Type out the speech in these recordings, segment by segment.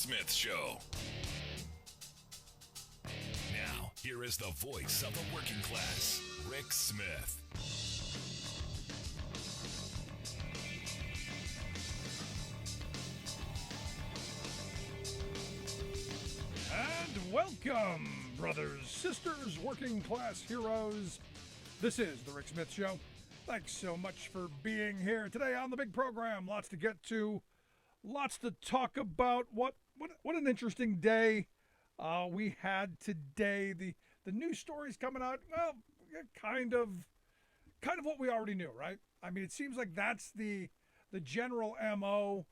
Smith Show. Now, here is the voice of the working class, Rick Smith. And welcome, brothers, sisters, working class heroes. This is the Rick Smith Show. Thanks so much for being here today on the big program. Lots to get to, lots to talk about. What an interesting day we had today. The news stories coming out, well, kind of what we already knew, right? I mean, it seems like that's the general MO.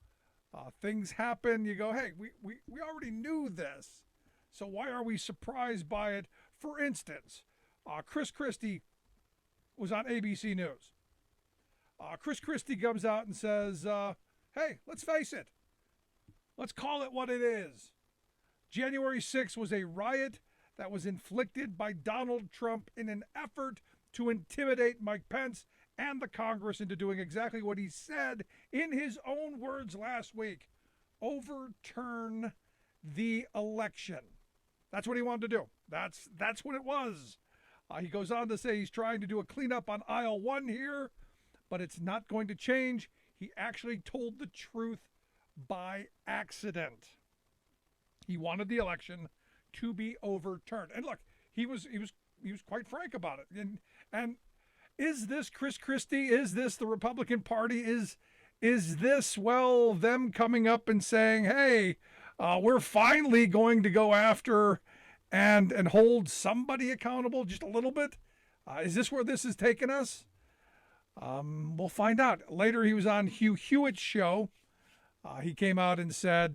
Things happen, you go, hey, we already knew this, so why are we surprised by it? For instance, Chris Christie was on ABC News. Chris Christie comes out and says, hey, let's face it. Let's call it what it is. January 6th was a riot that was inflicted by Donald Trump in an effort to intimidate Mike Pence and the Congress into doing exactly what he said in his own words last week: overturn the election. That's what he wanted to do. That's what it was. He goes on to say he's trying to do a cleanup on aisle one here, but it's not going to change. He actually told the truth by accident. He wanted the election to be overturned. And look, he was quite frank about it. And is this Chris Christie? Is this the Republican Party? Is this, well, them coming up and saying, hey, we're finally going to go after and hold somebody accountable just a little bit? Is this where this is taking us? We'll find out. Later, he was on Hugh Hewitt's show. He came out and said,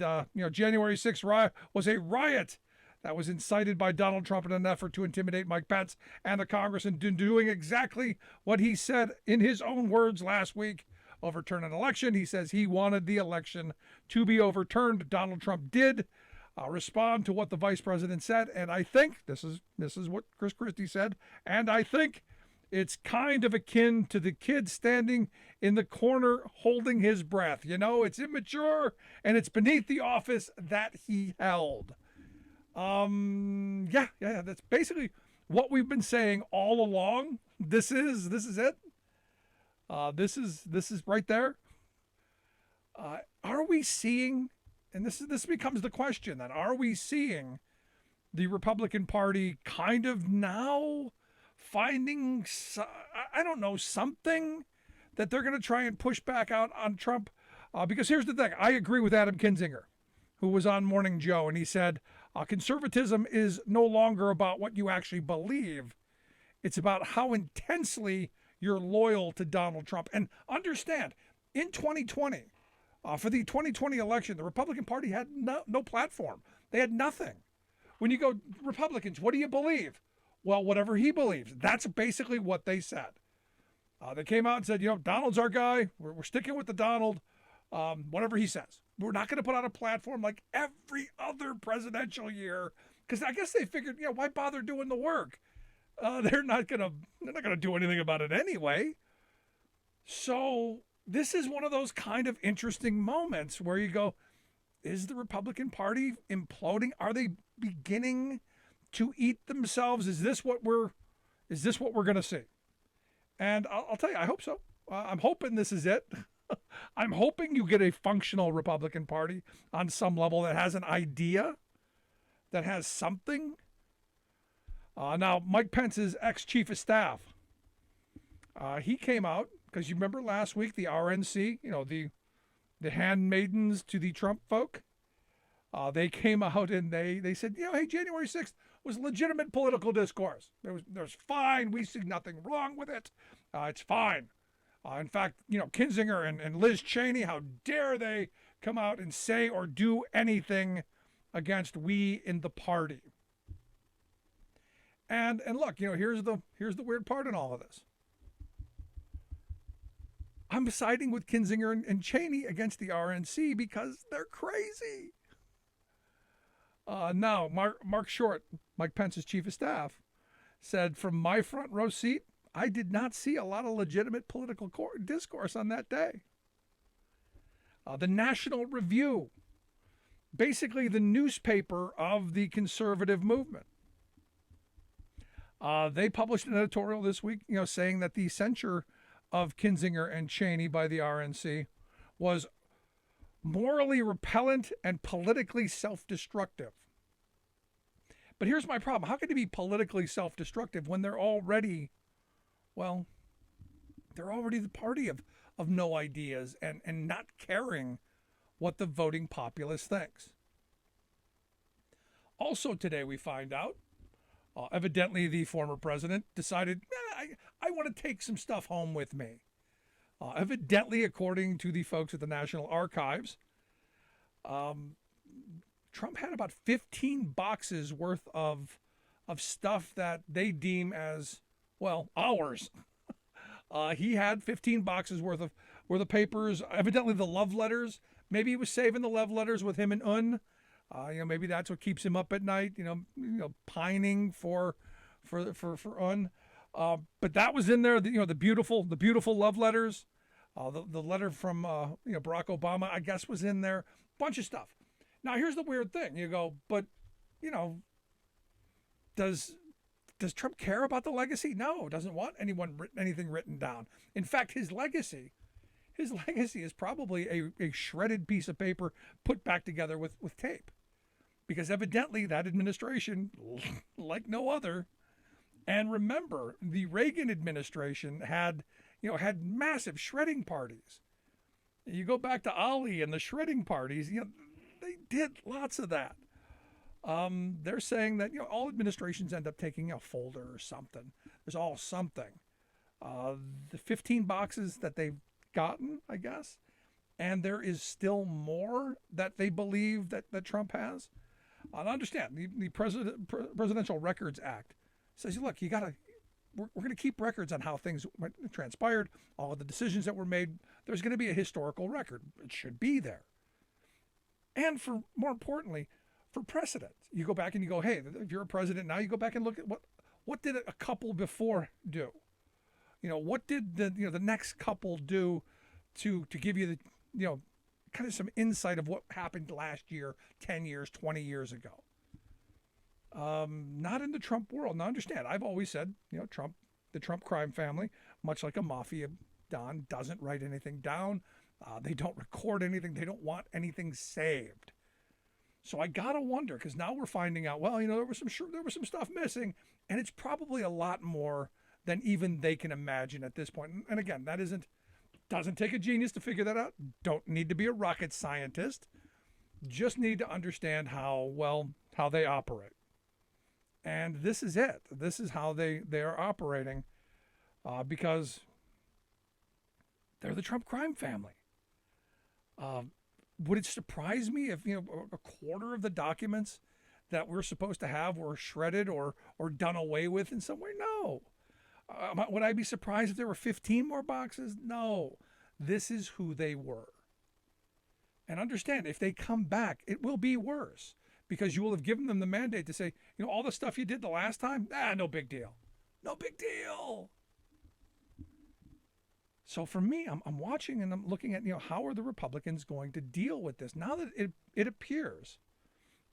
January 6th riot was a riot that was incited by Donald Trump in an effort to intimidate Mike Pence and the Congress, and doing exactly what he said in his own words last week: overturn an election. He says he wanted the election to be overturned. Donald Trump did respond to what the vice president said, and I think this is what Chris Christie said, and I think it's kind of akin to the kid standing in the corner holding his breath. It's immature and it's beneath the office that he held. Yeah, that's basically what we've been saying all along. This is it. This is right there. Are we seeing, and this becomes the question then, are we seeing the Republican Party kind of now finding, something that they're going to try and push back out on Trump? Because here's the thing. I agree with Adam Kinzinger, who was on Morning Joe, and he said, conservatism is no longer about what you actually believe. It's about how intensely you're loyal to Donald Trump. And understand, in 2020, for the 2020 election, the Republican Party had no platform. They had nothing. When you go, Republicans, what do you believe? Well, whatever he believes. That's basically what they said. They came out and said, Donald's our guy. We're sticking with the Donald. Whatever he says. We're not going to put out a platform like every other presidential year, because I guess they figured, why bother doing the work? They're not going to do anything about it anyway. So this is one of those kind of interesting moments where you go, is the Republican Party imploding? Are they beginning to eat themselves? Is this what we're going to see? And I'll tell you, I hope so. I'm hoping this is it. I'm hoping you get a functional Republican Party on some level that has an idea, that has something. Now, Mike Pence's ex-chief of staff, he came out, because you remember last week, the RNC, the handmaidens to the Trump folk, they came out and they said, hey, January 6th was legitimate political discourse. There's fine. We see nothing wrong with it. It's fine. In fact, Kinzinger and Liz Cheney, how dare they come out and say or do anything against we in the party? And look, here's the weird part in all of this. I'm siding with Kinzinger and Cheney against the RNC because they're crazy. Now, Mark Short, Mike Pence's chief of staff, said, from my front row seat, I did not see a lot of legitimate political discourse on that day. The National Review, basically the newspaper of the conservative movement. They published an editorial this week, saying that the censure of Kinzinger and Cheney by the RNC was morally repellent and politically self-destructive. But here's my problem. How can it be politically self-destructive when they're already the party of no ideas and not caring what the voting populace thinks? Also today we find out, evidently the former president decided, I want to take some stuff home with me. Evidently, according to the folks at the National Archives, Trump had about 15 boxes worth of stuff that they deem as, ours. He had 15 boxes worth of papers, evidently the love letters. Maybe he was saving the love letters with him and Un. Maybe that's what keeps him up at night, pining for Un. But that was in there, the beautiful love letters. The letter from Barack Obama, I guess, was in there. Bunch of stuff. Now, here's the weird thing. You go, but, does Trump care about the legacy? No, doesn't want anything written down. In fact, his legacy is probably a shredded piece of paper put back together with tape. Because evidently that administration, like no other, and remember, the Reagan administration had massive shredding parties. You go back to Ali and the shredding parties, they did lots of that. They're saying that, all administrations end up taking a folder or something. There's all something. The 15 boxes that they've gotten, I guess, and there is still more that they believe that Trump has. I understand the Presidential Records Act says, look, we're going to keep records on how things transpired, all of the decisions that were made. There's going to be a historical record. It should be there. And more importantly, for precedent, you go back and you go, hey, if you're a president now, you go back and look at what did a couple before do? What did the next couple do to give you the, kind of some insight of what happened last year, 10 years, 20 years ago. Not in the Trump world. Now, understand, I've always said, the Trump crime family, much like a mafia don, doesn't write anything down. They don't record anything. They don't want anything saved. So I gotta wonder, because now we're finding out, there was some stuff missing, and it's probably a lot more than even they can imagine at this point. And again, that doesn't take a genius to figure that out. Don't need to be a rocket scientist. Just need to understand how they operate. And this is it. This is how they are operating, because they're the Trump crime family. Would it surprise me if a quarter of the documents that we're supposed to have were shredded or done away with in some way? No. Would I be surprised if there were 15 more boxes? No. This is who they were. And understand, if they come back, it will be worse, because you will have given them the mandate to say, all the stuff you did the last time, no big deal. No big deal. So for me, I'm watching and I'm looking at, how are the Republicans going to deal with this? Now that it appears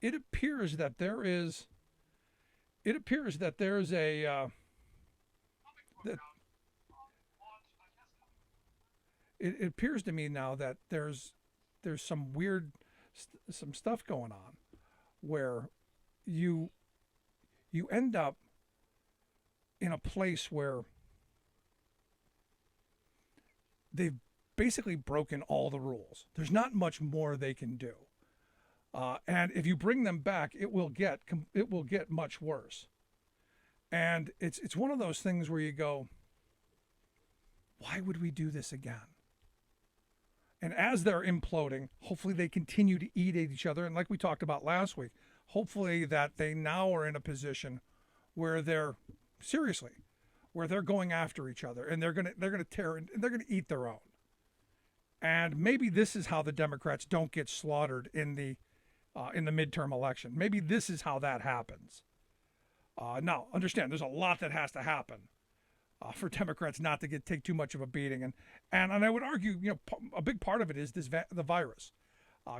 that there is a, it appears to me now that there's some weird, some stuff going on where you end up in a place where they've basically broken all the rules. There's not much more they can do. And if you bring them back, it will get much worse. And it's one of those things where you go, why would we do this again? And as they're imploding, hopefully they continue to eat at each other. And like we talked about last week, hopefully that they now are in a position where they're going after each other, and they're gonna tear and they're gonna eat their own. And maybe this is how the Democrats don't get slaughtered in the midterm election. Maybe this is how that happens. Now, understand, there's a lot that has to happen for Democrats not to take too much of a beating, and I would argue, a big part of it is the virus.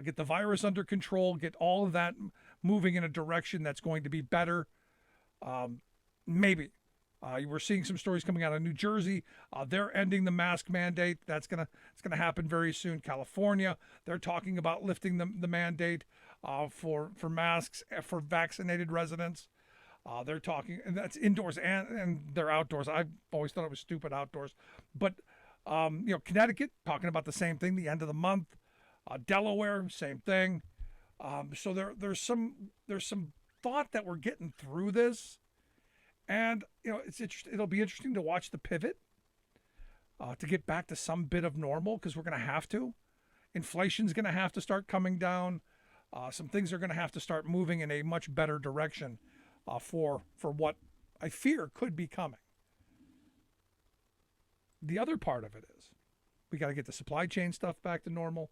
get the virus under control, get all of that moving in a direction that's going to be better. Maybe. We're seeing some stories coming out of New Jersey. They're ending the mask mandate. It's gonna happen very soon. California, they're talking about lifting the mandate for masks for vaccinated residents. They're talking, and that's indoors and they're outdoors. I've always thought it was stupid outdoors, but Connecticut talking about the same thing. The end of the month. Delaware, same thing. So there's some thought that we're getting through this, and it's interesting. It'll be interesting to watch the pivot to get back to some bit of normal, because we're going to have to. Inflation's going to have to start coming down. Some things are going to have to start moving in a much better direction for what I fear could be coming. The other part of it is we got to get the supply chain stuff back to normal.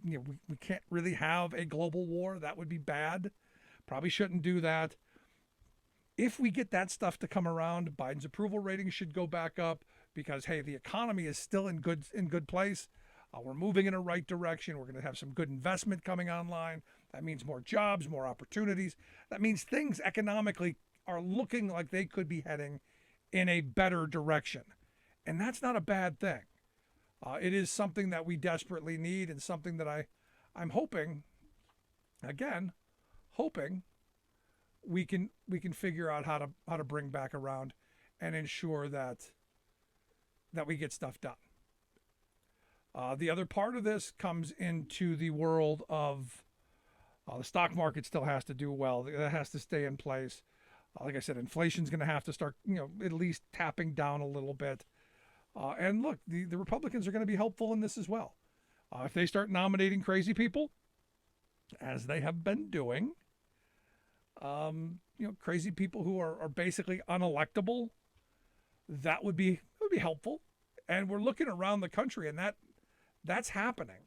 We can't really have a global war. That would be bad. Probably shouldn't do that. If we get that stuff to come around, Biden's approval rating should go back up, because, hey, the economy is still in good place. We're moving in the right direction. We're going to have some good investment coming online. That means more jobs, more opportunities. That means things economically are looking like they could be heading in a better direction. And that's not a bad thing. It is something that we desperately need, and something that I'm hoping we can figure out how to bring back around and ensure that we get stuff done. The other part of this comes into the world of the stock market still has to do well. That has to stay in place. Like I said, inflation's going to have to start, at least tapping down a little bit. And look, the Republicans are going to be helpful in this as well. If they start nominating crazy people, as they have been doing, crazy people who are basically unelectable, that would be helpful. And we're looking around the country, and that's happening.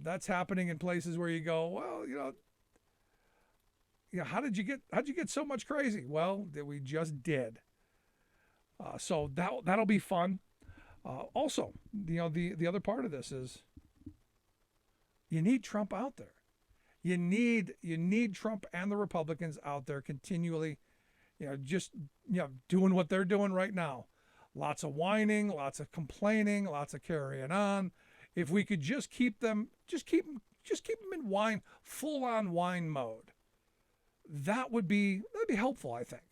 That's happening in places where you go, well, how'd you get so much crazy? Well, we just did. So that'll be fun. Also, the other part of this is you need Trump out there. You need Trump and the Republicans out there continually, doing what they're doing right now. Lots of whining, lots of complaining, lots of carrying on. If we could just keep them in full on whine mode, that'd be helpful, I think.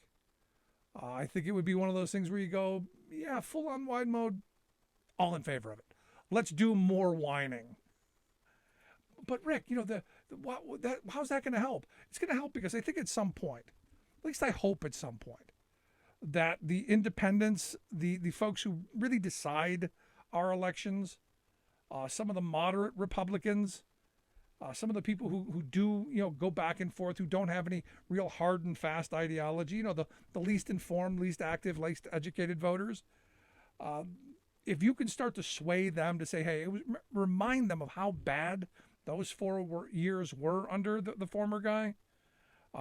I think it would be one of those things where you go, yeah, full on whine mode, all in favor of it. Let's do more whining. But Rick, how's that going to help? It's going to help because I think at some point, at least I hope at some point, that the independents, the folks who really decide our elections, some of the moderate Republicans, some of the people who do, go back and forth, who don't have any real hard and fast ideology, the least informed, least active, least educated voters, if you can start to sway them to say, hey, remind them of how bad those 4 years were under the former guy.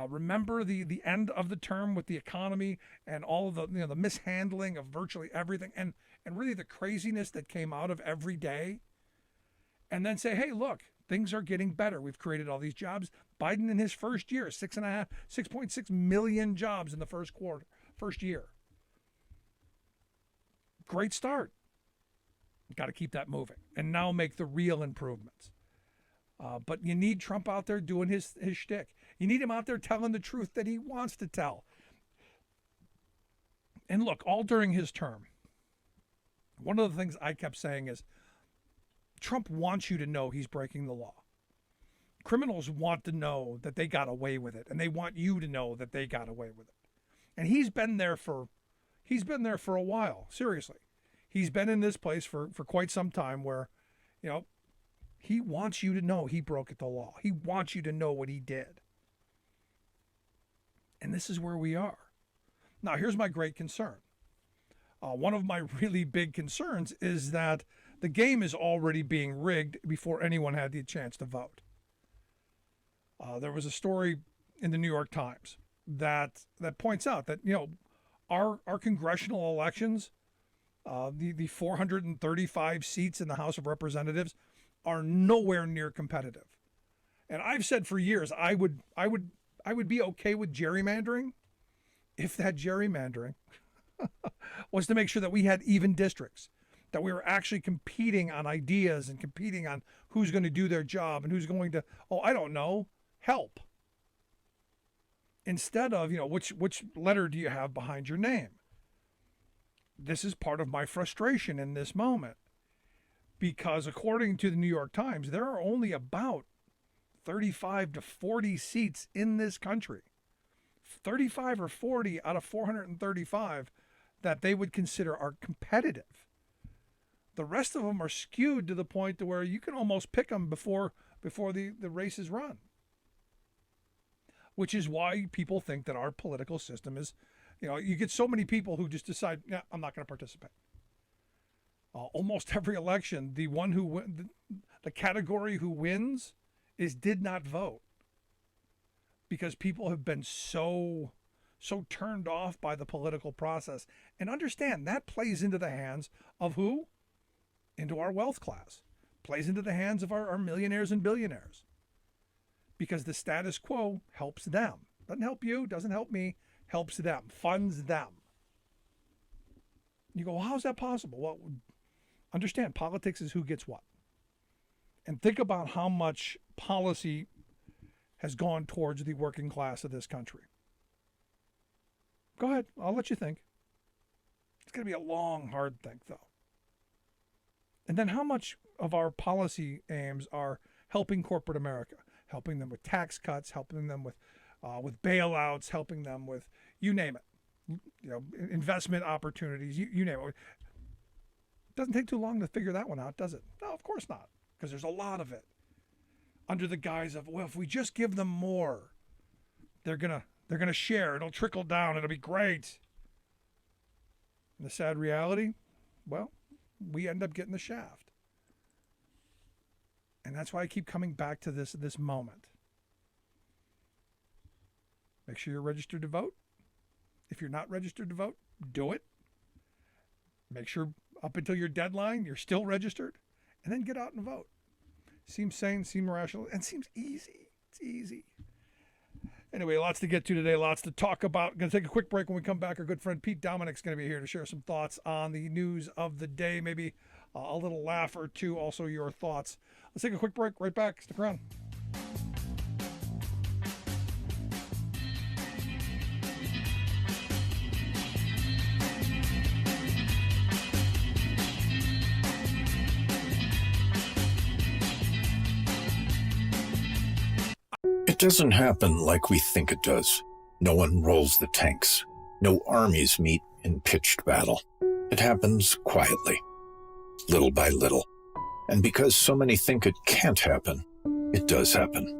Remember the end of the term with the economy and all of the mishandling of virtually everything, and really the craziness that came out of every day. And then say, hey, look, things are getting better. We've created all these jobs. Biden in his first year, 6.6 million jobs in the first year. Great start. Got to keep that moving and now make the real improvements. But you need Trump out there doing his shtick. You need him out there telling the truth that he wants to tell. And look, all during his term, one of the things I kept saying is, Trump wants you to know he's breaking the law. Criminals want to know that they got away with it, and they want you to know that they got away with it. And he's been there for a while, seriously. He's been in this place for quite some time where, he wants you to know he broke the law. He wants you to know what he did. And this is where we are. Now, here's my great concern. One of my really big concerns is that the game is already being rigged before anyone had the chance to vote. There was a story in the New York Times that points out that, our congressional elections, the 435 seats in the House of Representatives, are nowhere near competitive. And I've said for years, I would be okay with gerrymandering if that gerrymandering was to make sure that we had even districts, that we were actually competing on ideas and competing on who's going to do their job and who's going to, help. Instead of, which letter do you have behind your name? This is part of my frustration in this moment, because according to the New York Times, there are only about 35 to 40 seats in this country, 35 or 40 out of 435 that they would consider are competitive. The rest of them are skewed to the point to where you can almost pick them before the race is run. Which is why people think that our political system is, you get so many people who just decide, yeah, I'm not going to participate. Almost every election, the category who wins is did not vote, because people have been so turned off by the political process. And understand that plays into the hands of who? Into our wealth class, plays into the hands of our millionaires and billionaires, because the status quo helps them. Doesn't help you, doesn't help me, helps them, funds them. You go, well, how's that possible? Well, understand, politics is who gets what. And think about how much policy has gone towards the working class of this country. Go ahead, I'll let you think. It's going to be a long, hard think, though. And then how much of our policy aims are helping corporate America, helping them with tax cuts, helping them with bailouts, helping them with, you name it, investment opportunities, you name it. It doesn't take too long to figure that one out, does it? No, of course not, because there's a lot of it. Under the guise of, well, if we just give them more, they're gonna share. It'll trickle down. It'll be great. And the sad reality, well, we end up getting the shaft. And that's why I keep coming back to this moment. Make sure you're registered to vote. If you're not registered to vote, do it. Make sure up until your deadline, you're still registered, and then get out and vote. Seems sane, seems rational, and seems easy. It's easy. Anyway, lots to get to today, lots to talk about. Going to take a quick break. When we come back, our good friend Pete Dominic's going to be here to share some thoughts on the news of the day, maybe a little laugh or two, also your thoughts. Let's take a quick break. Right back. Stick around. It doesn't happen like we think it does. No one rolls the tanks. No armies meet in pitched battle. It happens quietly, little by little. And because so many think it can't happen, it does happen.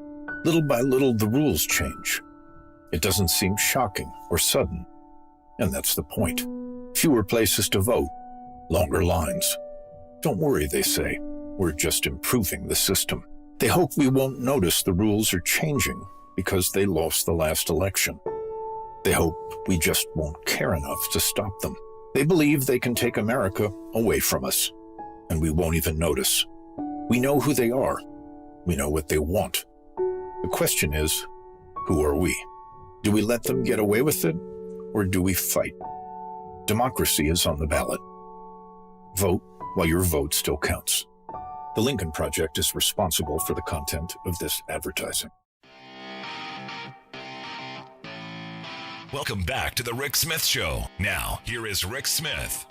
Little by little, the rules change. It doesn't seem shocking or sudden. And that's the point. Fewer places to vote, longer lines. Don't worry, they say. We're just improving the system. They hope we won't notice the rules are changing because they lost the last election. They hope we just won't care enough to stop them. They believe they can take America away from us, and we won't even notice. We know who they are. We know what they want. The question is, who are we? Do we let them get away with it, or do we fight? Democracy is on the ballot. Vote while your vote still counts. The Lincoln Project is responsible for the content of this advertising. Welcome back to The Rick Smith Show. Now, here is Rick Smith.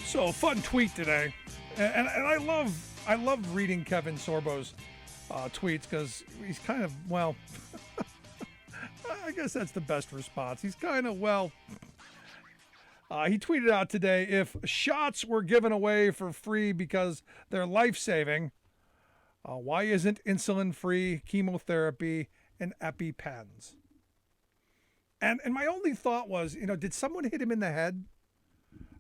So, a fun tweet today. And I love reading Kevin Sorbo's tweets, because he's kind of, well... I guess that's the best response. He's kind of, he tweeted out today, if shots were given away for free because they're life-saving, why isn't insulin-free chemotherapy and EpiPens? And my only thought was, did someone hit him in the head?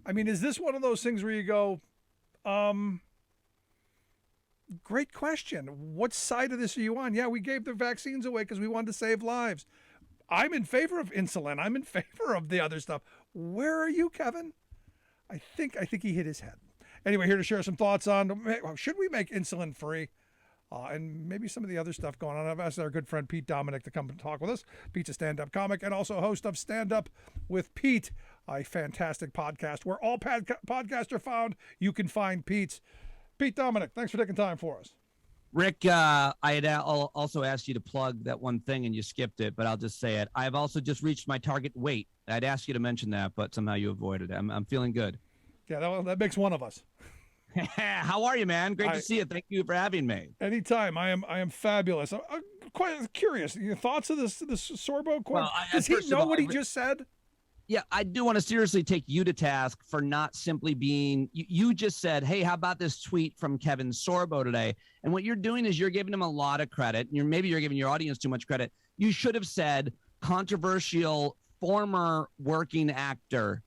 I mean, is this one of those things where you go, great question. What side of this are you on? Yeah, we gave the vaccines away because we wanted to save lives. I'm in favor of insulin. I'm in favor of the other stuff. Where are you, Kevin? I think he hit his head. Anyway, here to share some thoughts on should we make insulin free? And maybe some of the other stuff going on. I've asked our good friend Pete Dominic to come and talk with us. Pete's a stand-up comic and also host of Stand Up with Pete, a fantastic podcast where all podcasts are found. You can find Pete's. Pete Dominic, thanks for taking time for us. Rick, I had also asked you to plug that one thing and you skipped it, but I'll just say it. I've also just reached my target weight. I'd asked you to mention that, but somehow you avoided it. I'm feeling good. Yeah, that makes one of us. How are you, man? Great to see you. Thank you for having me. Anytime. I am fabulous. I'm quite curious. Your thoughts of this Sorbo quote? Well, Does he know what he just said? Yeah, I do want to seriously take you to task for not simply being. You just said, "Hey, how about this tweet from Kevin Sorbo today?" And what you're doing is you're giving him a lot of credit. Maybe you're giving your audience too much credit. You should have said controversial former working actor.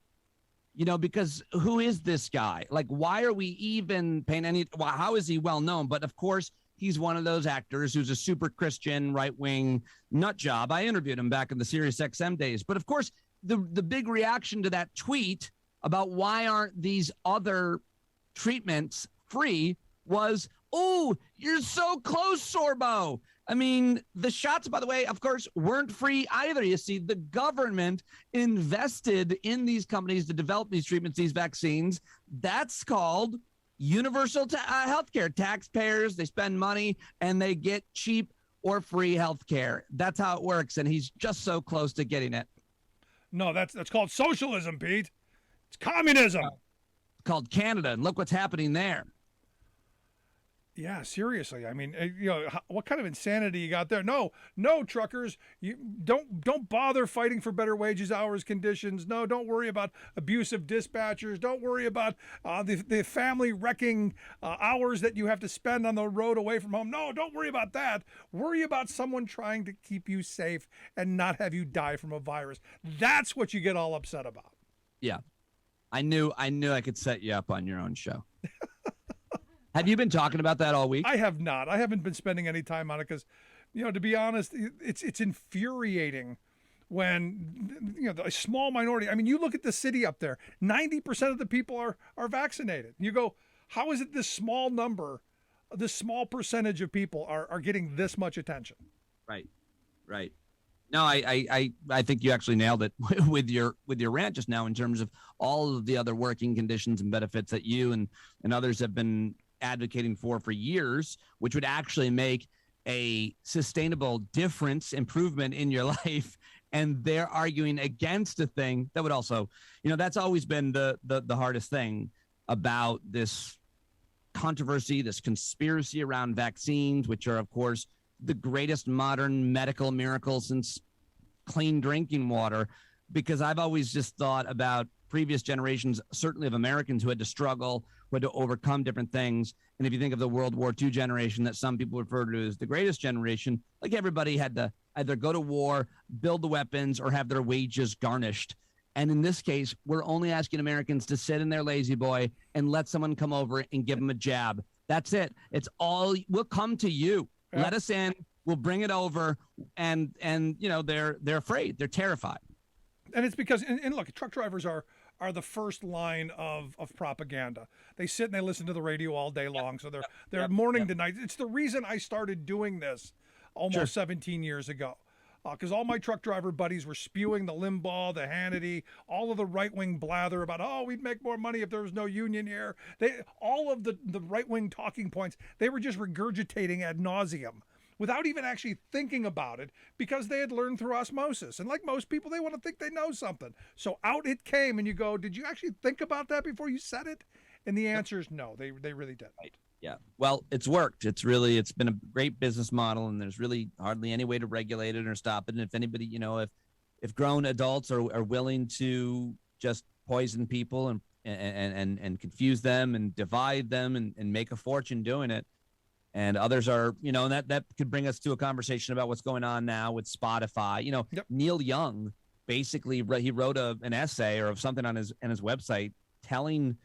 Because who is this guy? Like, why are we even paying any? Well, how is he well known? But of course, he's one of those actors who's a super Christian, right-wing nut job. I interviewed him back in the Sirius XM days. But of course, the big reaction to that tweet about why aren't these other treatments free was, "Oh, you're so close, Sorbo." I mean, the shots, by the way, of course, weren't free either. You see, the government invested in these companies to develop these treatments, these vaccines. That's called universal healthcare. Taxpayers, they spend money and they get cheap or free healthcare. That's how it works. And he's just so close to getting it. No, that's called socialism, Pete. It's communism. It's called Canada. And look what's happening there. Yeah, seriously. I mean, what kind of insanity you got there? No, truckers, you don't bother fighting for better wages, hours, conditions. No, don't worry about abusive dispatchers. Don't worry about the family wrecking hours that you have to spend on the road away from home. No, don't worry about that. Worry about someone trying to keep you safe and not have you die from a virus. That's what you get all upset about. Yeah, I knew I could set you up on your own show. Have you been talking about that all week? I have not. I haven't been spending any time on it because, to be honest, it's infuriating when, a small minority. I mean, you look at the city up there, 90% of the people are vaccinated. You go, how is it this small number, this small percentage of people are getting this much attention? Right. No, I think you actually nailed it with your rant just now in terms of all of the other working conditions and benefits that you and others have been advocating for years, which would actually make a sustainable improvement in your life. And they're arguing against a thing that would also, that's always been the hardest thing about this controversy, this conspiracy around vaccines, which are, of course, the greatest modern medical miracle since clean drinking water, because I've always just thought about previous generations, certainly of Americans who had to struggle, who had to overcome different things. And if you think of the World War II generation that some people refer to as the greatest generation, like everybody had to either go to war, build the weapons, or have their wages garnished. And in this case, we're only asking Americans to sit in their lazy boy and let someone come over and give them a jab. That's it. It's all. We'll come to you. Yeah. Let us in. We'll bring it over. And they're afraid. They're terrified. And it's because, and look, truck drivers are the first line of propaganda. They sit and they listen to the radio all day long. So they're morning to night. It's the reason I started doing this almost 17 years ago. Because all my truck driver buddies were spewing the Limbaugh, the Hannity, all of the right-wing blather about, we'd make more money if there was no union here. All of the right-wing talking points, they were just regurgitating ad nauseum without even actually thinking about it, because they had learned through osmosis. And like most people, they want to think they know something. So out it came, and you go, did you actually think about that before you said it? And the answer is no, they really didn't. Right. Yeah. Well, it's worked. It's been a great business model, and there's really hardly any way to regulate it or stop it. And if anybody, if grown adults are willing to just poison people and confuse them and divide them and make a fortune doing it, and others are, that could bring us to a conversation about what's going on now with Spotify. Neil Young, basically, he wrote an essay or something on his website telling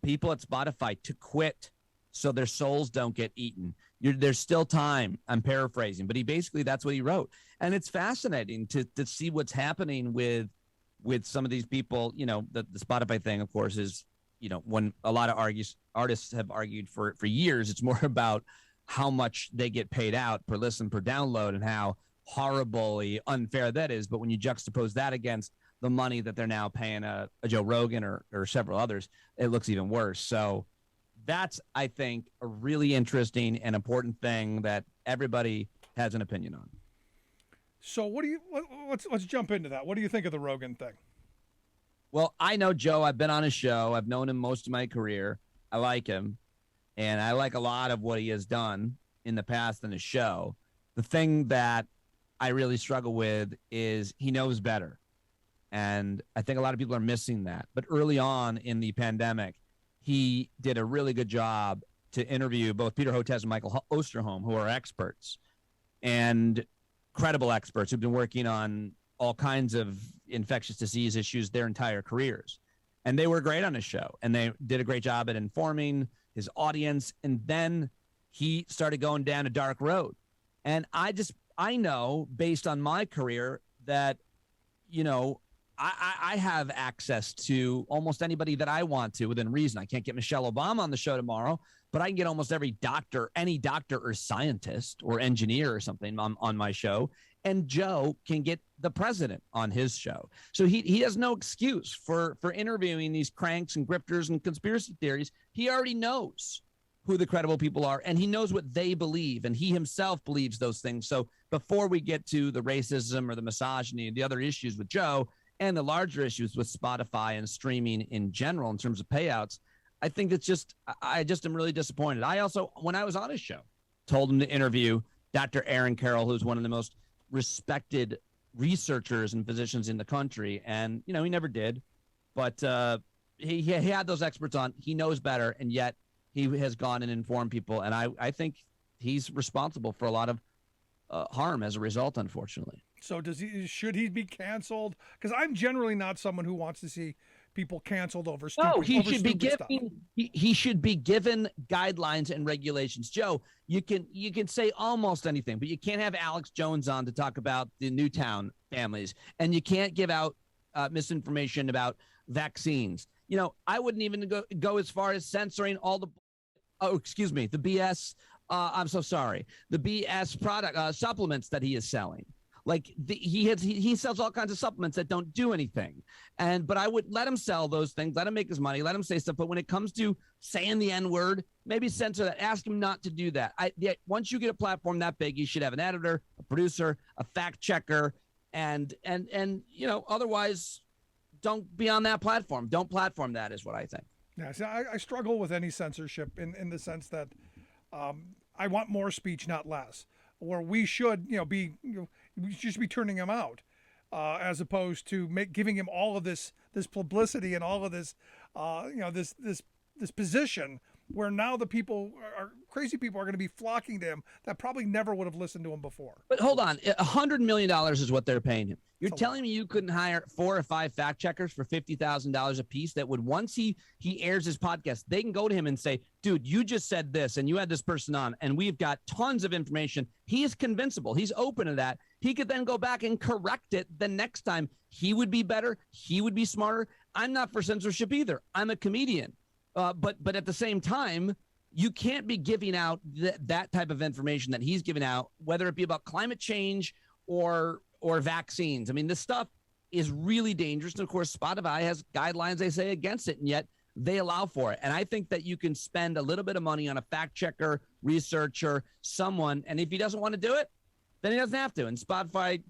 people at Spotify to quit so their souls don't get eaten. There's still time. I'm paraphrasing, but that's what he wrote. And it's fascinating to see what's happening with with some of these people, the Spotify thing, of course, is, when a lot of artists have argued for years, it's more about how much they get paid out per listen, per download, and how horribly unfair that is. But when you juxtapose that against the money that they're now paying a Joe Rogan or several others, it looks even worse. So that's, I think, a really interesting and important thing that everybody has an opinion on. So let's jump into that. What do you think of the Rogan thing? Well, I know Joe. I've been on his show. I've known him most of my career. I like him, and I like a lot of what he has done in the past on his show. The thing that I really struggle with is he knows better, and I think a lot of people are missing that. But early on in the pandemic, he did a really good job to interview both Peter Hotez and Michael Osterholm, who are experts and credible experts who've been working on all kinds of infectious disease issues their entire careers. And they were great on his show, and they did a great job at informing his audience. And then he started going down a dark road. And I know based on my career that, I have access to almost anybody that I want to within reason. I can't get Michelle Obama on the show tomorrow, but I can get almost every doctor, any doctor or scientist or engineer or something on my show. And Joe can get the president on his show. So he has no excuse for interviewing these cranks and grifters and conspiracy theories. He already knows who the credible people are, and he knows what they believe, and he himself believes those things. So before we get to the racism or the misogyny and the other issues with Joe and the larger issues with Spotify and streaming in general in terms of payouts, I think I just am really disappointed. I also, when I was on his show, told him to interview Dr. Aaron Carroll, who's one of the most respected researchers and physicians in the country. And, he never did, but he had those experts on. He knows better, and yet he has gone and informed people. And I think he's responsible for a lot of harm as a result, unfortunately. So should he be canceled? Because I'm generally not someone who wants to see people canceled over stupid stuff. No, he should be given guidelines and regulations. Joe, you can say almost anything, but you can't have Alex Jones on to talk about the Newtown families, and you can't give out misinformation about vaccines. I wouldn't even go as far as censoring all the BS. I'm so sorry. The BS product supplements that he is selling. Like he sells all kinds of supplements that don't do anything. But I would let him sell those things, let him make his money, let him say stuff. But when it comes to saying the N-word, maybe censor that. Ask him not to do that. Once you get a platform that big, you should have an editor, a producer, a fact checker, and otherwise don't be on that platform. Don't platform that is what I think. Yeah, see, I struggle with any censorship in the sense that I want more speech, not less. Or we should, we should be turning him out, as opposed to giving him all of this publicity and all of this, this position where now the crazy people are going to be flocking to him that probably never would have listened to him before. But hold on, $100 million is what they're paying him. You're telling me you couldn't hire 4 or 5 fact checkers for $50,000 a piece that would, once he airs his podcast, they can go to him and say, dude, you just said this and you had this person on and we've got tons of information. He is convincible. He's open to that. He could then go back and correct it the next time. He would be better. He would be smarter. I'm not for censorship either. I'm a comedian. But at the same time, you can't be giving out that type of information that he's giving out, whether it be about climate change or vaccines. I mean, this stuff is really dangerous. And of course, Spotify has guidelines, they say, against it, and yet they allow for it. And I think that you can spend a little bit of money on a fact checker, researcher, someone, and if he doesn't want to do it, then he doesn't have to. And Spotify,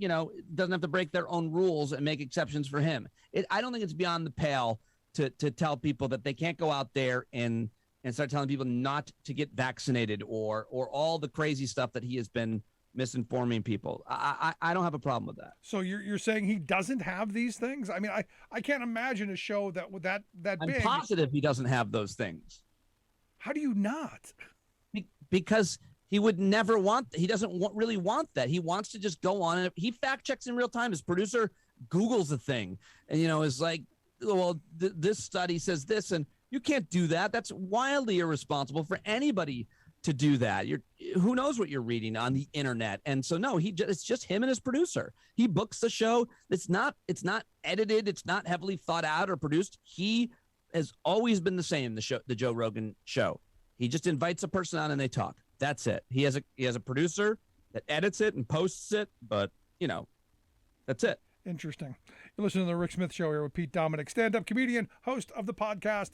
doesn't have to break their own rules and make exceptions for him. I don't think it's beyond the pale to tell people that they can't go out there and start telling people not to get vaccinated or all the crazy stuff that he has been misinforming people. I don't have a problem with that. So you're saying he doesn't have these things? I mean, I can't imagine a show that big. I'm positive he doesn't have those things. How do you not? Because he would never he doesn't really want that. He wants to just go on and he fact checks in real time. His producer Googles a thing and, is like, well, this study says this, and you can't do that. That's wildly irresponsible for anybody to do that. Who knows what you're reading on the internet? And so no, it's just him and his producer. He books the show. It's not edited. It's not heavily thought out or produced. He has always been the same. The Joe Rogan show. He just invites a person on and they talk. That's it. He has a producer that edits it and posts it, but that's it. Interesting. You're listening to the Rick Smith Show here with Pete Dominic, stand-up comedian, host of the podcast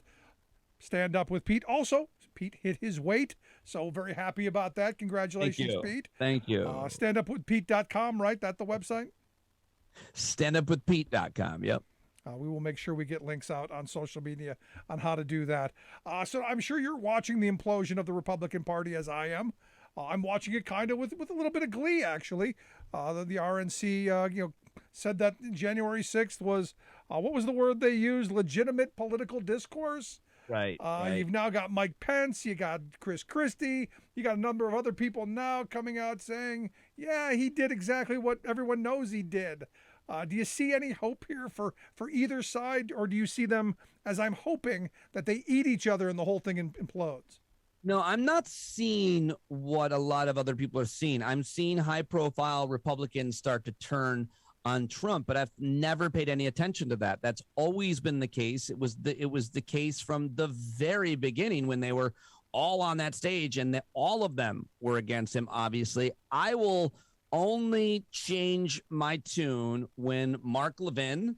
Stand Up with Pete. Also, Pete hit his weight, so very happy about that. Congratulations, Pete. Thank you. Standupwithpete.com, right? That's the website? Standupwithpete.com, yep. We will make sure we get links out on social media on how to do that. So I'm sure you're watching the implosion of the Republican Party as I am. I'm watching it kind of with a little bit of glee, actually. The RNC, said that January 6th was, what was the word they used? Legitimate political discourse. Right. You've now got Mike Pence, you got Chris Christie, you got a number of other people now coming out saying, yeah, he did exactly what everyone knows he did. Do you see any hope here for either side, or do you see them, as I'm hoping, that they eat each other and the whole thing implodes? No, I'm not seeing what a lot of other people are seeing. I'm seeing high-profile Republicans start to turn on Trump, but I've never paid any attention to that. That's always been the case. It was the case from the very beginning when they were all on that stage, and all of them were against him, obviously. I will only change my tune when Mark Levin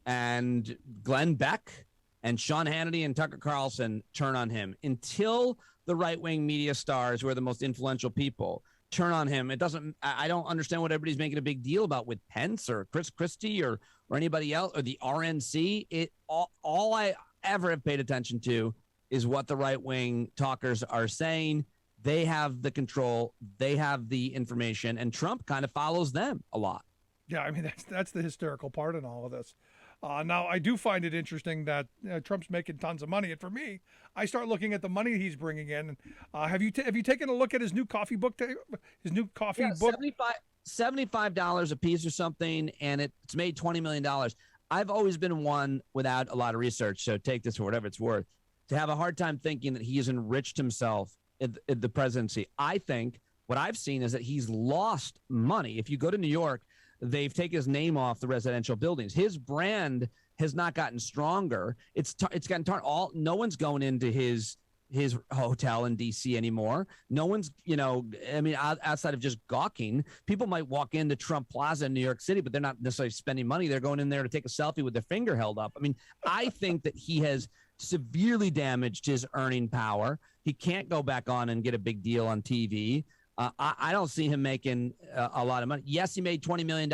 and Glenn Beck and Sean Hannity and Tucker Carlson turn on him. Until the right-wing media stars, who are the most influential people, turn on him, I don't understand what everybody's making a big deal about with Pence or Chris Christie or anybody else or the RNC. All I ever have paid attention to is what the right-wing talkers are saying. They have the control, they have the information, and Trump kind of follows them a lot. Yeah, I mean, that's the hysterical part in all of this. Now, I do find it interesting that Trump's making tons of money, and for me, I start looking at the money he's bringing in. Have you taken a look at his new coffee book? Book? $75 a piece or something, and it's made $20 million. I've always been one, without a lot of research, so take this for whatever it's worth, to have a hard time thinking that he has enriched himself in the presidency. I think what I've seen is that he's lost money. If you go to New York, they've taken his name off the residential buildings. His brand has not gotten stronger. It's gotten tarnished. No one's going into his hotel in DC anymore. No one's, outside of just gawking. People might walk into Trump Plaza in New York City, but they're not necessarily spending money. They're going in there to take a selfie with their finger held up. I mean, I think that he has severely damaged his earning power. He can't go back on and get a big deal on TV. I don't see him making a lot of money. Yes, he made $20 million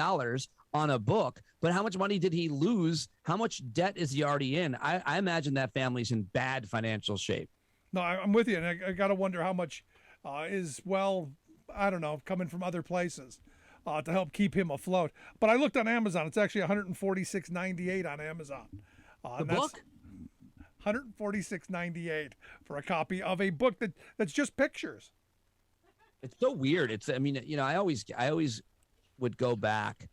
on a book, but how much money did he lose? How much debt is he already in? I imagine that family's in bad financial shape. No, I'm with you, and I got to wonder how much is, I don't know, coming from other places to help keep him afloat. But I looked on Amazon. It's actually $146.98 on Amazon. The book? $146.98 for a copy of a book that's just pictures. It's so weird. I always would go back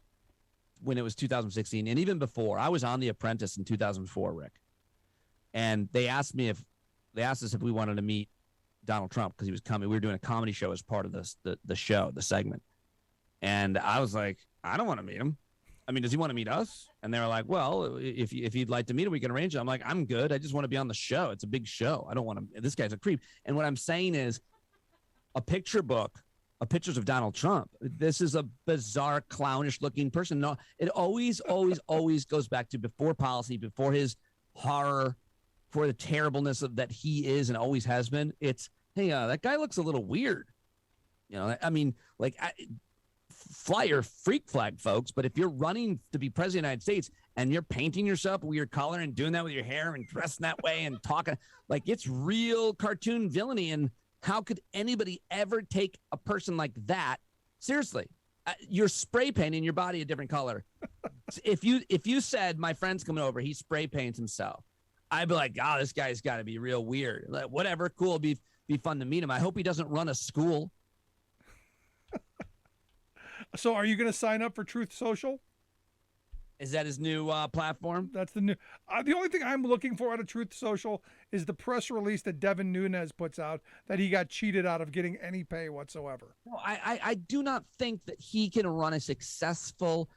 when it was 2016, and even before. I was on The Apprentice in 2004, Rick, and they asked us if we wanted to meet Donald Trump because he was coming. We were doing a comedy show as part of the show, the segment, and I was like, I don't want to meet him. I mean, does he want to meet us? And they were like, well, if you'd like to meet him, we can arrange it. I'm like, I'm good. I just want to be on the show. It's a big show. I don't want to. This guy's a creep. And what I'm saying is, a picture book of pictures of Donald Trump. This is a bizarre, clownish-looking person. No, it always goes back to before policy, before his horror, for the terribleness of that he is and always has been. It's, hey, that guy looks a little weird. Fly your freak flag, folks. But if you're running to be president of the United States and you're painting yourself a weird color and doing that with your hair and dressing that way and talking like it's real cartoon villainy, and how could anybody ever take a person like that seriously? You're spray painting your body a different color. If you said, my friend's coming over, he spray paints himself, I'd be like, this guy's got to be real weird. Like, whatever, cool, be fun to meet him. I hope he doesn't run a school. So are you going to sign up for Truth Social? Is that his new platform? That's the new. The only thing I'm looking for out of Truth Social is the press release that Devin Nunes puts out that he got cheated out of getting any pay whatsoever. No, I do not think that he can run a successful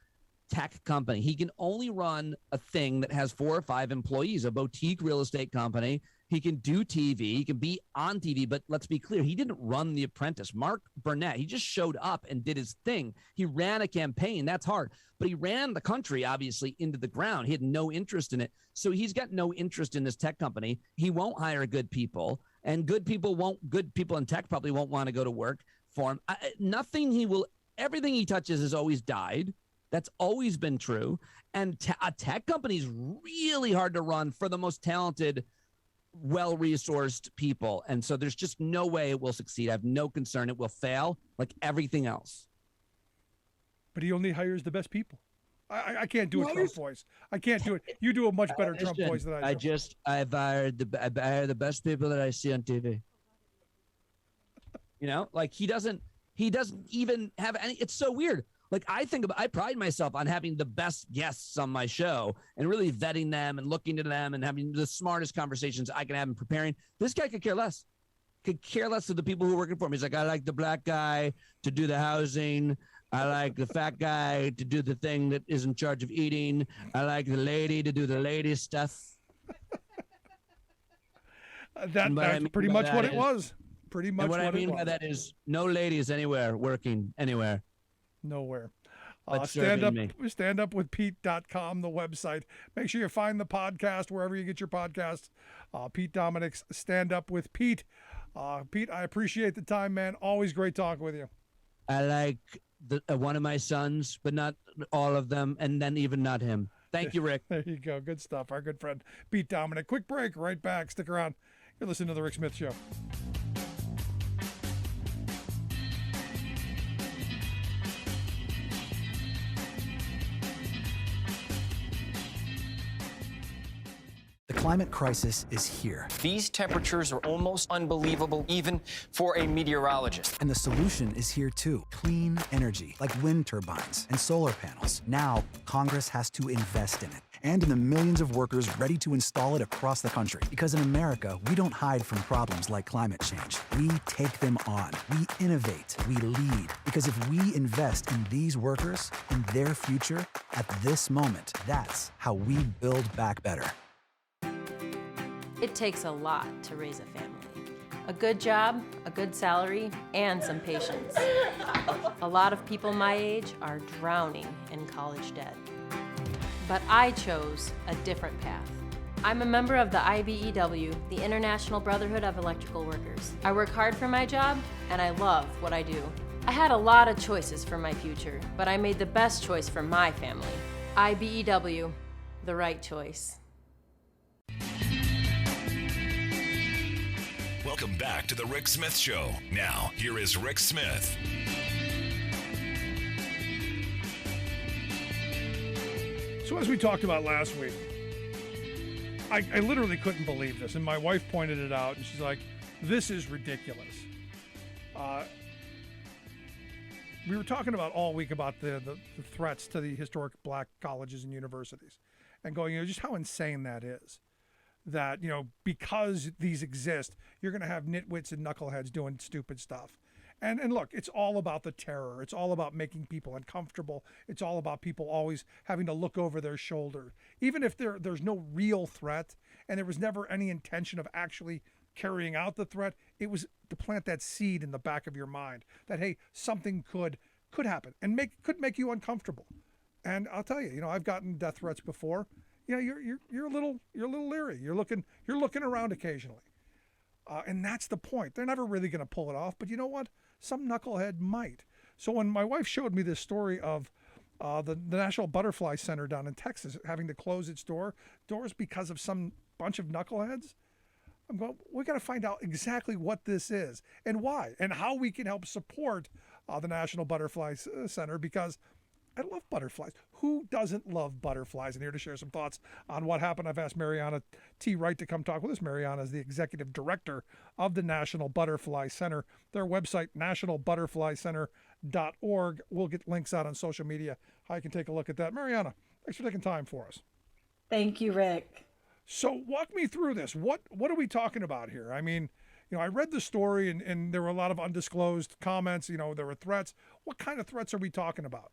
tech company. He can only run a thing that has 4 or 5 employees, a boutique real estate company. He can do TV. He can be on TV, but let's be clear. He didn't run The Apprentice. Mark Burnett, he just showed up and did his thing. He ran a campaign. That's hard. But he ran the country, obviously, into the ground. He had no interest in it. So he's got no interest in this tech company. He won't hire good people. And good people in tech probably won't want to go to work for him. Everything he touches has always died. That's always been true. And a tech company is really hard to run for the most talented, well-resourced people. And so there's just no way it will succeed. I have no concern it will fail like everything else. But he only hires the best people. I can't do a Trump voice. I can't do it. You do a much better Trump voice than I do. I hire the best people that I see on TV. Like he doesn't even have any. It's so weird. Like I pride myself on having the best guests on my show and really vetting them and looking to them and having the smartest conversations I can have and preparing. This guy could care less. Could care less of the people who are working for him. He's like, I like the black guy to do the housing. I like the fat guy to do the thing that is in charge of eating. I like the lady to do the lady stuff. That's pretty much what it was. Pretty much what I mean by that is no ladies anywhere working anywhere. Nowhere. Standupwithpete.com, the website. Make sure you find the podcast wherever you get your podcasts. Pete Dominic's Stand Up with Pete. Pete, I appreciate the time, man. Always great talking with you. I like one of my sons, but not all of them, and then even not him. Thank you, Rick. There you go. Good stuff. Our good friend, Pete Dominic. Quick break. Right back. Stick around. You're listening to The Rick Smith Show. The climate crisis is here. These temperatures are almost unbelievable, even for a meteorologist. And the solution is here too. Clean energy, like wind turbines and solar panels. Now, Congress has to invest in it and in the millions of workers ready to install it across the country. Because in America, we don't hide from problems like climate change. We take them on. We innovate. We lead. Because if we invest in these workers and their future at this moment, that's how we build back better. It takes a lot to raise a family. A good job, a good salary, and some patience. A lot of people my age are drowning in college debt. But I chose a different path. I'm a member of the IBEW, the International Brotherhood of Electrical Workers. I work hard for my job, and I love what I do. I had a lot of choices for my future, but I made the best choice for my family. IBEW, the right choice. Welcome back to The Rick Smith Show. Now, here is Rick Smith. So as we talked about last week, I literally couldn't believe this. And my wife pointed it out, and she's like, this is ridiculous. We were talking about all week about the threats to the historic black colleges and universities and going, just how insane that is. That, because these exist, you're going to have nitwits and knuckleheads doing stupid stuff. And look, it's all about the terror. It's all about making people uncomfortable. It's all about people always having to look over their shoulder. Even if there's no real threat and there was never any intention of actually carrying out the threat, it was to plant that seed in the back of your mind that, hey, something could happen and could make you uncomfortable. And I'll tell you, I've gotten death threats before. You're a little leery. You're looking around occasionally, and that's the point. They're never really going to pull it off, but you know what? Some knucklehead might. So when my wife showed me this story of the National Butterfly Center down in Texas having to close its doors because of some bunch of knuckleheads, I'm going, we got to find out exactly what this is and why and how we can help support the National Butterfly Center, because I love butterflies. Who doesn't love butterflies? And here to share some thoughts on what happened, I've asked Mariana T. Wright to come talk with us. Mariana is the executive director of the National Butterfly Center. Their website, nationalbutterflycenter.org. We'll get links out on social media how you can take a look at that. Mariana, Thanks for taking time for us. Thank you, Rick. So walk me through this. What are we talking about here? I mean, I read the story and there were a lot of undisclosed comments. There were threats. What kind of threats are we talking about?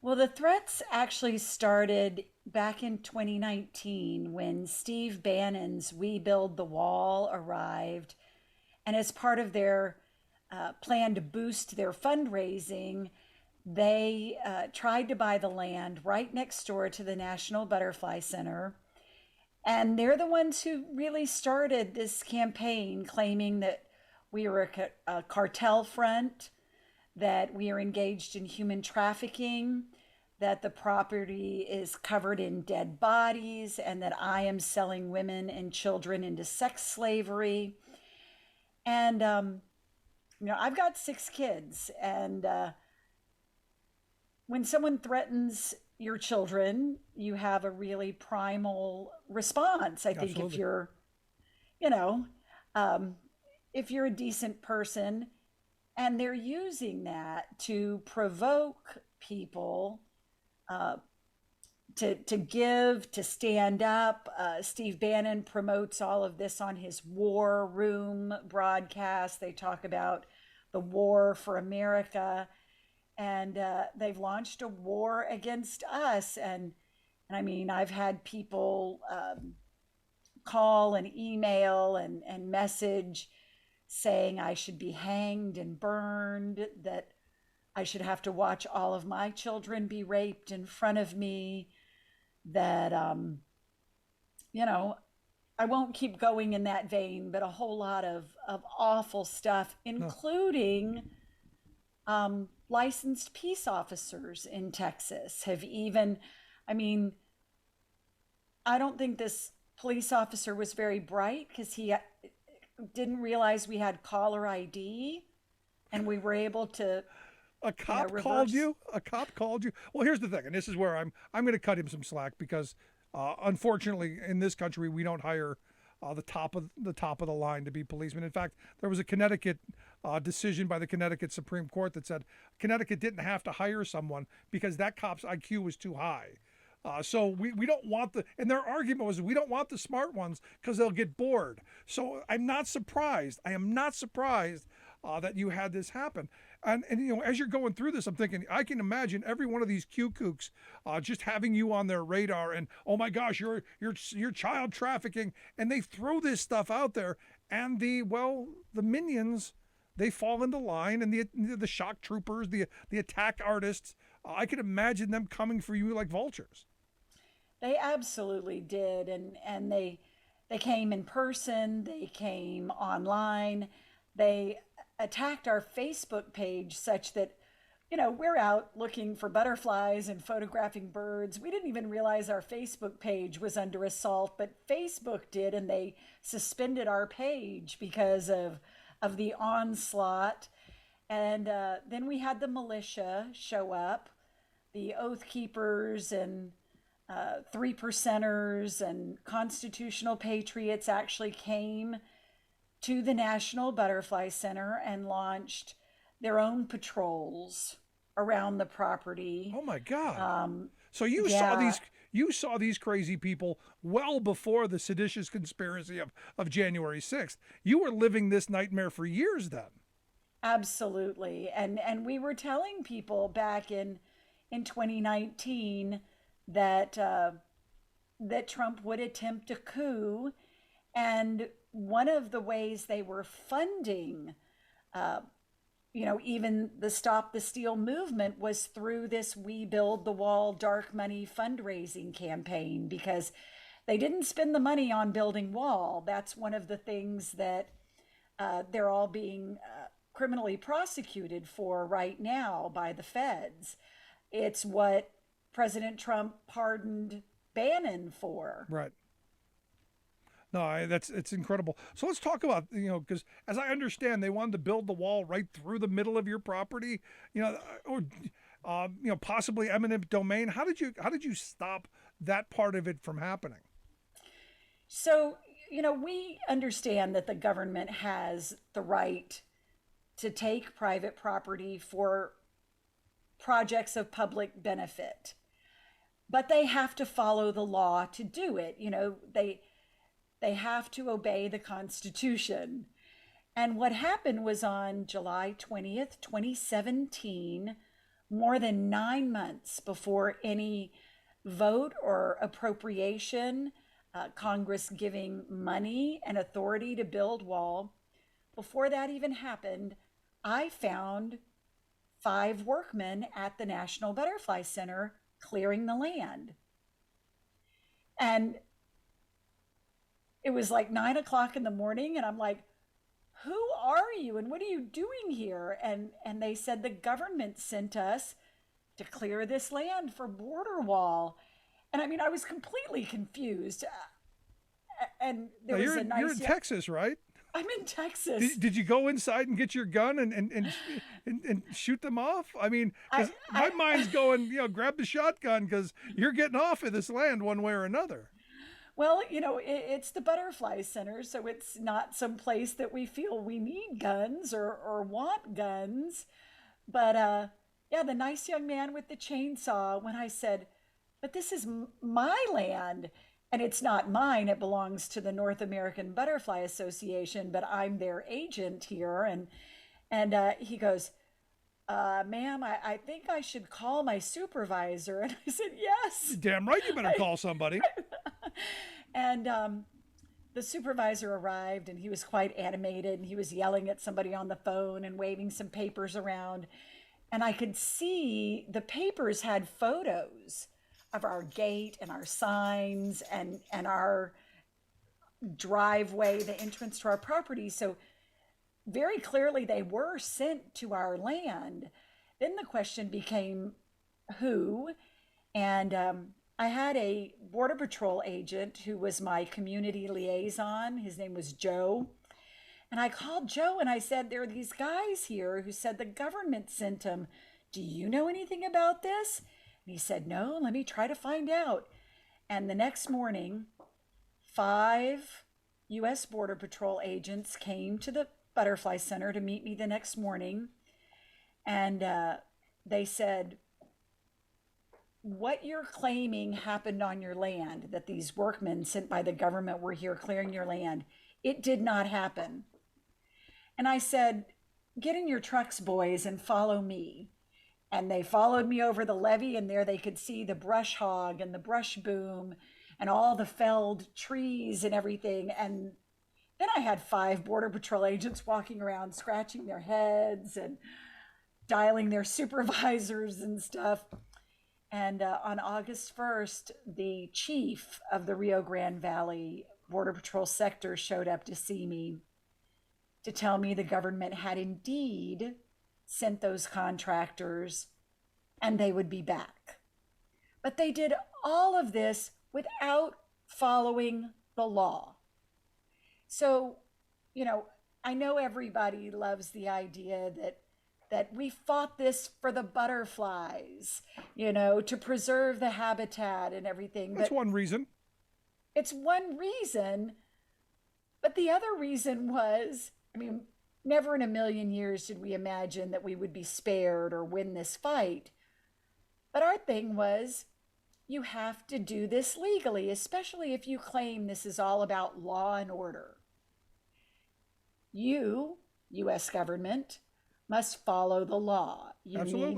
Well, the threats actually started back in 2019 when Steve Bannon's We Build the Wall arrived. And as part of their plan to boost their fundraising, they tried to buy the land right next door to the National Butterfly Center. And they're the ones who really started this campaign, claiming that we were a cartel front, that we are engaged in human trafficking, that the property is covered in dead bodies, and that I am selling women and children into sex slavery. And, I've got 6 kids, and when someone threatens your children, you have a really primal response. I think Absolutely. if you're, if you're a decent person, and they're using that to provoke people to give, to stand up. Steve Bannon promotes all of this on his War Room broadcast. They talk about the war for America, and they've launched a war against us. And I mean, I've had people call and email and message saying I should be hanged and burned, that I should have to watch all of my children be raped in front of me, that, I won't keep going in that vein, but a whole lot of awful stuff, including licensed peace officers in Texas have even, I don't think this police officer was very bright because he didn't realize we had caller ID and we were able to. A cop called you? A cop called you? Well, here's the thing, and this is where I'm going to cut him some slack because, unfortunately, in this country we don't hire the top of the line to be policemen. In fact, there was a Connecticut decision by the Connecticut Supreme Court that said Connecticut didn't have to hire someone because that cop's IQ was too high. So we don't want and their argument was we don't want the smart ones because they'll get bored. So I'm not surprised. I am not surprised that you had this happen. And as you're going through this, I'm thinking, I can imagine every one of these Q kooks just having you on their radar and, oh my gosh, you're child trafficking. And they throw this stuff out there and the minions, they fall into line, and the shock troopers, the attack artists, I could imagine them coming for you like vultures. They absolutely did. And they came in person, they came online, they attacked our Facebook page such that, we're out looking for butterflies and photographing birds. We didn't even realize our Facebook page was under assault, but Facebook did, and they suspended our page because of the onslaught. And then we had the militia show up, the Oath Keepers and 3%ers and constitutional patriots actually came to the National Butterfly Center and launched their own patrols around the property. Oh my God. So you saw these crazy people well before the seditious conspiracy of January 6th. You were living this nightmare for years then. Absolutely. And we were telling people back in 2019 that Trump would attempt a coup, and one of the ways they were funding, even the Stop the Steal movement was through this We Build the Wall dark money fundraising campaign, because they didn't spend the money on building wall. That's one of the things that they're all being criminally prosecuted for right now by the feds. It's what President Trump pardoned Bannon for. Right. No, it's incredible. So let's talk about, because as I understand, they wanted to build the wall right through the middle of your property, or possibly eminent domain. How did you stop that part of it from happening? So, we understand that the government has the right to take private property for projects of public benefit. but they have to follow the law to do it. They have to obey the Constitution. And what happened was on July 20th, 2017, more than 9 months before any vote or appropriation, Congress giving money and authority to build wall, before that even happened, I found 5 workmen at the National Butterfly Center clearing the land. And it was like 9 o'clock in the morning, and I'm like, who are you and what are you doing here? And they said the government sent us to clear this land for border wall. And I mean, I was completely confused. And there was a nice... You're in Texas, right? I'm in Texas. Did you go inside and get your gun and shoot them off? I mean, my mind's going, grab the shotgun because you're getting off of this land one way or another. Well, it's the Butterfly Center, so it's not some place that we feel we need guns or want guns. But yeah, the nice young man with the chainsaw, when I said, but this is my land, and it's not mine, it belongs to the North American Butterfly Association, but I'm their agent here. And he goes, ma'am, I think I should call my supervisor. And I said, yes. Damn right, you better call somebody. And the supervisor arrived, and he was quite animated, and he was yelling at somebody on the phone and waving some papers around. And I could see the papers had photos of our gate and our signs and our driveway, the entrance to our property. So very clearly they were sent to our land. Then the question became who? And I had a Border Patrol agent who was my community liaison. His name was Joe. And I called Joe and I said, there are these guys here who said the government sent them. Do you know anything about this? And he said, no, let me try to find out. And the next morning, 5 U.S. Border Patrol agents came to the Butterfly Center to meet me the next morning. And they said, what you're claiming happened on your land, that these workmen sent by the government were here clearing your land, it did not happen. And I said, get in your trucks, boys, and follow me. And they followed me over the levee, and there they could see the brush hog and the brush boom and all the felled trees and everything. And then I had 5 Border Patrol agents walking around scratching their heads and dialing their supervisors and stuff. And on August 1st, the chief of the Rio Grande Valley Border Patrol sector showed up to see me to tell me the government had indeed sent those contractors and they would be back. But they did all of this without following the law. So, I know everybody loves the idea that we fought this for the butterflies, to preserve the habitat and everything. That's one reason. It's one reason. But the other reason was, never in a million years did we imagine that we would be spared or win this fight. But our thing was, you have to do this legally, especially if you claim this is all about law and order. You, U.S. government, must follow the law. You Absolutely.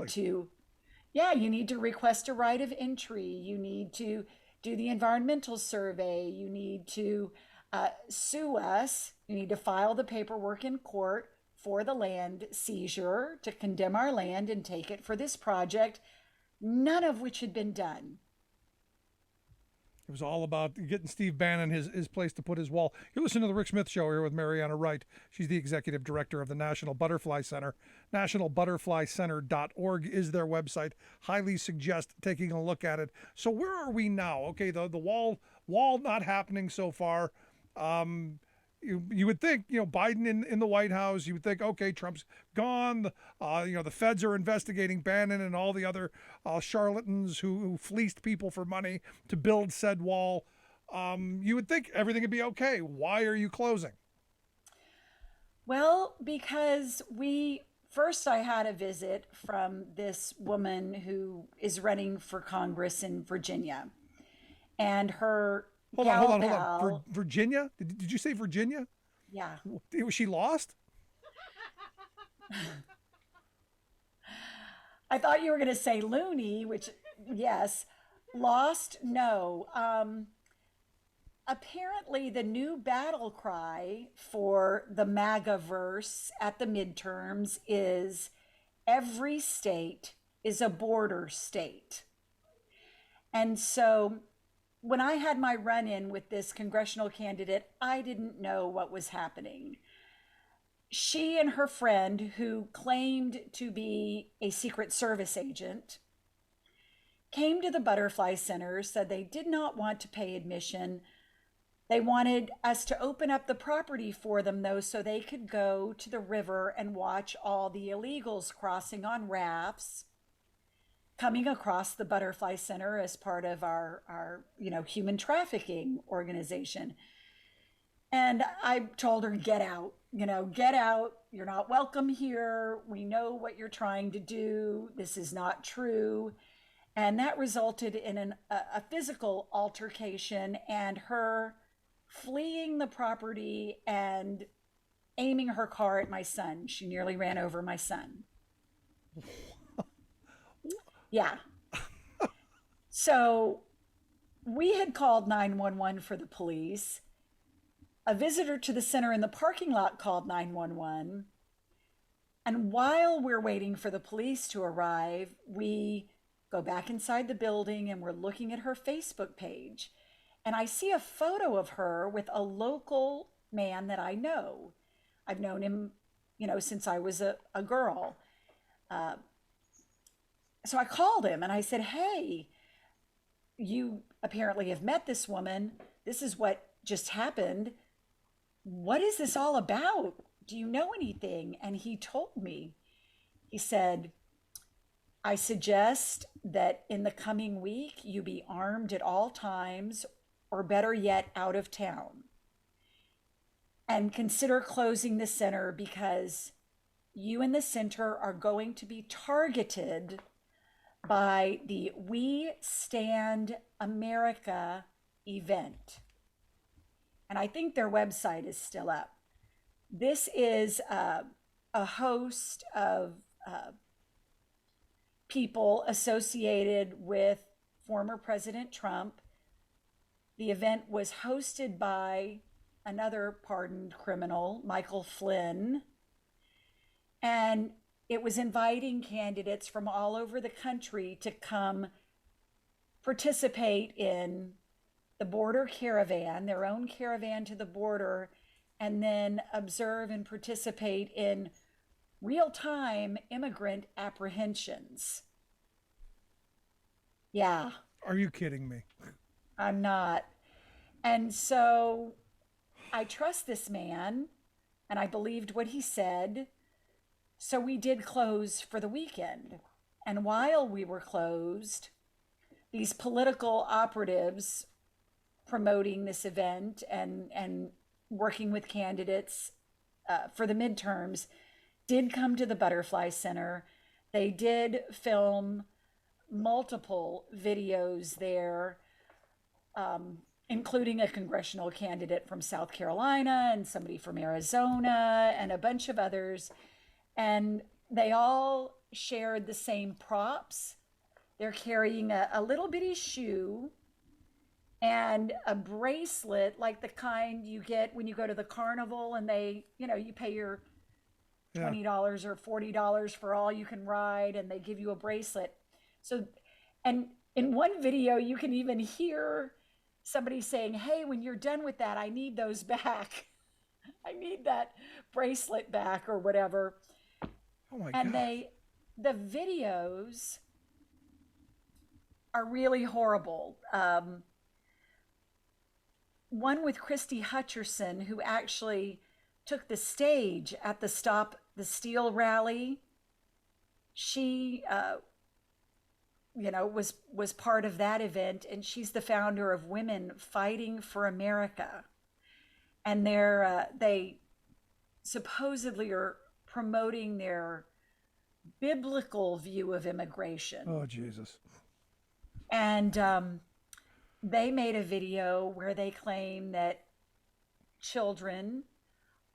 You need to request a right of entry. You need to do the environmental survey. You need to sue us. You need to file the paperwork in court for the land seizure to condemn our land and take it for this project, none of which had been done. It was all about getting Steve Bannon his place to put his wall. You listen to the Rick Smith Show here with Mariana Wright. She's the executive director of the National Butterfly Center. NationalButterflyCenter.org is their website. Highly suggest taking a look at it. So where are we now? Okay, the wall not happening so far. You would think, Biden in the White House, you would think, okay, Trump's gone. The feds are investigating Bannon and all the other charlatans who fleeced people for money to build said wall. You would think everything would be okay. Why are you closing? Well, because we first I had a visit from this woman who is running for Congress in Virginia. And her Hold on. Virginia? Did you say Virginia? Yeah. Was she lost? I thought you were going to say loony, which, yes. Lost? No. Apparently, the new battle cry for the MAGA verse at the midterms is every state is a border state. And so when I had my run-in with this congressional candidate, I didn't know what was happening. She and her friend, who claimed to be a Secret Service agent, came to the Butterfly Center, said they did not want to pay admission. They wanted us to open up the property for them, though, so they could go to the river and watch all the illegals crossing on rafts, coming across the Butterfly Center as part of our human trafficking organization. And I told her, get out, get out. You're not welcome here. We know what you're trying to do. This is not true. And that resulted in a physical altercation and her fleeing the property and aiming her car at my son. She nearly ran over my son. Yeah. So we had called 911 for the police. A visitor to the center in the parking lot called 911. And while we're waiting for the police to arrive, we go back inside the building and we're looking at her Facebook page. And I see a photo of her with a local man that I know. I've known him, since I was a girl. So I called him and I said, hey, you apparently have met this woman. This is what just happened. What is this all about? Do you know anything? And he told me. He said, I suggest that in the coming week, you be armed at all times, or better yet, out of town. And consider closing the center because you and the center are going to be targeted by the We Stand America event. And I think their website is still up. This is a host of people associated with former President Trump. The event was hosted by another pardoned criminal, Michael Flynn. And it was inviting candidates from all over the country to come participate in the border caravan, their own caravan to the border, and then observe and participate in real-time immigrant apprehensions. Yeah. Are you kidding me? I'm not. And so I trust this man, and I believed what he said. So we did close for the weekend. And while we were closed, these political operatives promoting this event and working with candidates for the midterms did come to the Butterfly Center. They did film multiple videos there, including a congressional candidate from South Carolina and somebody from Arizona and a bunch of others. And they all shared the same props. They're carrying a little bitty shoe and a bracelet like the kind you get when you go to the carnival and they, you pay your $20 or $40 for all you can ride and they give you a bracelet. So, and in one video, you can even hear somebody saying, hey, when you're done with that, I need those back. I need that bracelet back or whatever. Oh my God. And the videos are really horrible. One with Christy Hutcherson, who actually took the stage at the Stop the Steal rally. She, was part of that event, and she's the founder of Women Fighting for America. And they supposedly are promoting their biblical view of immigration. Oh, Jesus. And they made a video where they claim that children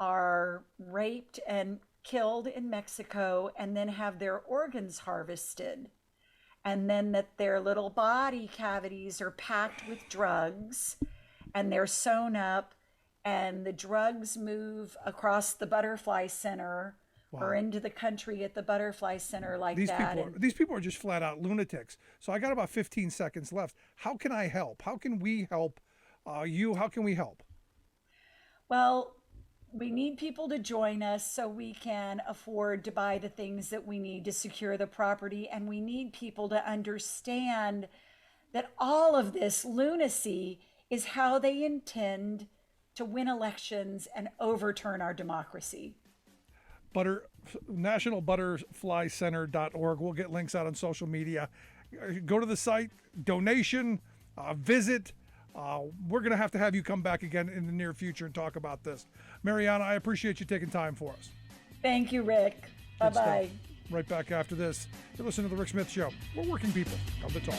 are raped and killed in Mexico and then have their organs harvested. And then that their little body cavities are packed with drugs and they're sewn up, and the drugs move across the butterfly center. Wow. Or into the country at the butterfly center like that. These people are just flat out lunatics. So I got about 15 seconds left. How can I help? How can we help you? How can we help? Well, we need people to join us so we can afford to buy the things that we need to secure the property. And we need people to understand that all of this lunacy is how they intend to win elections and overturn our democracy. NationalButterflyCenter.org. We'll get links out on social media. Go to the site, donation, visit. We're going to have you come back again in the near future and talk about this. Mariana, I appreciate you taking time for us. Thank you, Rick. Bye-bye. Right back after this. You're listening to The Rick Smith Show. We're working people. Come to talk.